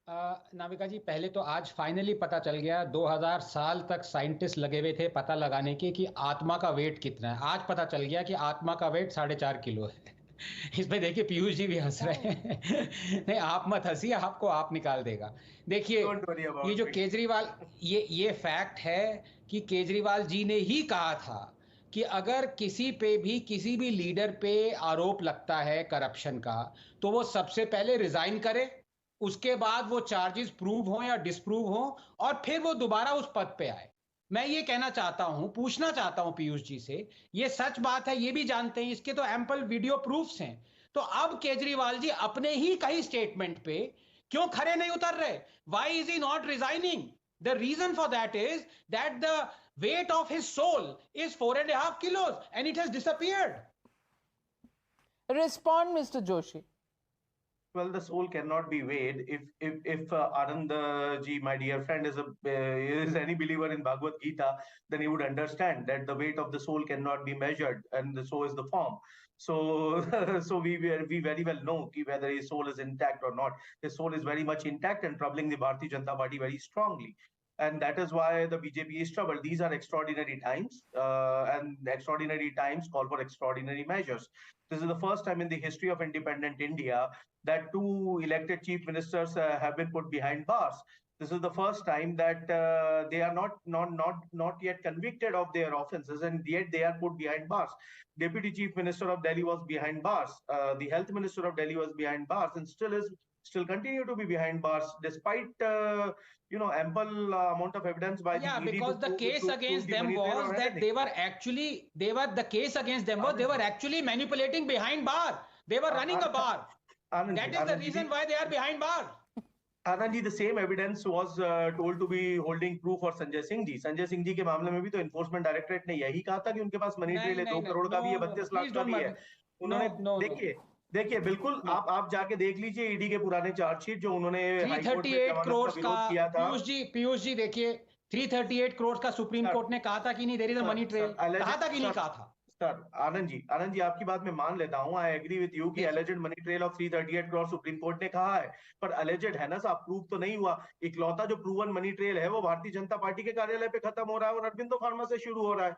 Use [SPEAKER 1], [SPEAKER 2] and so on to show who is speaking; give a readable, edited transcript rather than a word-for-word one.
[SPEAKER 1] नाविका जी, पहले तो आज फाइनली पता चल गया। 2000 साल तक साइंटिस्ट लगे हुए थे पता लगाने के कि आत्मा का वेट कितना है। आज पता चल गया कि आत्मा का वेट 4.5 किलो है। इसमें देखिए पीयूष जी भी हंस रहे हैं। नहीं, आप मत हंसिए, आपको आप निकाल देगा। देखिए,
[SPEAKER 2] डोंट वरी
[SPEAKER 1] ये
[SPEAKER 2] अबाउट
[SPEAKER 1] जो
[SPEAKER 2] मी।
[SPEAKER 1] केजरीवाल, ये फैक्ट है कि केजरीवाल जी ने ही कहा था कि अगर किसी पे भी, किसी भी लीडर पे आरोप लगता है करप्शन का, तो वो सबसे पहले रिजाइन करे, उसके बाद वो चार्जेस प्रूव हो या डिसप्रूव हो, और फिर वो दोबारा उस पद पे आए। मैं ये कहना चाहता हूं, पूछना चाहता हूं पीयूष जी से, ये सच बात है, ये भी जानते हैं, इसके तो एम्पल वीडियो प्रूफ्स हैं। तो अब केजरीवाल जी अपने ही कई स्टेटमेंट पे क्यों खरे नहीं उतर रहे? Why is he not resigning? The reason for that is that the weight of his soul is 4.5 kilos and it has disappeared.
[SPEAKER 3] Respond, Mr. Joshi.
[SPEAKER 2] Well, the soul cannot be weighed. If Anand ji, my dear friend, is any believer in Bhagavad Gita, then he would understand that the weight of the soul cannot be measured, and so is the form. So, so we very well know whether his soul is intact or not. His soul is very much intact and troubling the Bharatiya Janata Party very strongly. And that is why the BJP is troubled. These are extraordinary times, and extraordinary times call for extraordinary measures. This is the first time in the history of independent India that two elected chief ministers have been put behind bars. This is the first time that they are not yet convicted of their offences, and yet they are put behind bars. Deputy Chief Minister of Delhi was behind bars. The Health Minister of Delhi was behind bars, and still continue to be behind bars despite ample amount of evidence by the
[SPEAKER 1] Yeah,
[SPEAKER 2] ED to
[SPEAKER 1] because the case
[SPEAKER 2] prove
[SPEAKER 1] against
[SPEAKER 2] the
[SPEAKER 1] them
[SPEAKER 2] money trail
[SPEAKER 1] was
[SPEAKER 2] or
[SPEAKER 1] that
[SPEAKER 2] anything.
[SPEAKER 1] the case against them was they were actually manipulating behind bar. They were running a bar. That is the reason why they are behind bar.
[SPEAKER 2] Anand ji, the same evidence was told to be holding proof for Sanjay Singh ji. Sanjay Singh ji के मामले में भी तो enforcement directorate ने यही कहा था कि उनके पास मनी
[SPEAKER 1] नहीं
[SPEAKER 2] ट्रेल है,
[SPEAKER 1] नहीं
[SPEAKER 2] 2
[SPEAKER 1] नहीं,
[SPEAKER 2] करोड़ का
[SPEAKER 1] नो
[SPEAKER 2] भी है,
[SPEAKER 1] नो नो,
[SPEAKER 2] 32 लाख
[SPEAKER 1] प्लीज
[SPEAKER 2] का
[SPEAKER 1] डोंट
[SPEAKER 2] भी है।
[SPEAKER 1] मत। नो
[SPEAKER 2] उन्होंने
[SPEAKER 1] नो नो
[SPEAKER 2] देखिए देखिए बिल्कुल
[SPEAKER 1] नो।
[SPEAKER 2] आप जाके देख लीजिए ईडी के पुराने चार्जशीट जो उन्होंने हाई कोर्ट में
[SPEAKER 1] 338
[SPEAKER 2] जमानत का
[SPEAKER 1] करोड़ का,
[SPEAKER 2] विरोध किया था।
[SPEAKER 1] पीयूष जी देखिए, 338 करोड़ का सुप्रीम
[SPEAKER 2] सर
[SPEAKER 1] कोर्ट ने कहा था कि नहीं, there is a
[SPEAKER 2] sir
[SPEAKER 1] money
[SPEAKER 2] sir
[SPEAKER 1] trail, कहा था कि नहीं
[SPEAKER 2] सर
[SPEAKER 1] कहा था?
[SPEAKER 2] सर आनंद जी आपकी बात मैं मान लेता हूं। आई एग्री विद यू कि
[SPEAKER 1] देखिए,
[SPEAKER 2] alleged money trail of 338 crore supreme court ने कहा है, पर एलिजेड है ना साहब, प्रूव तो नहीं हुआ। इकलौता जो प्रूवन मनी ट्रेल है वो भारतीय जनता पार्टी के कार्यालय पे खत्म हो रहा है और अरबिंदो फार्मा से शुरू हो रहा है।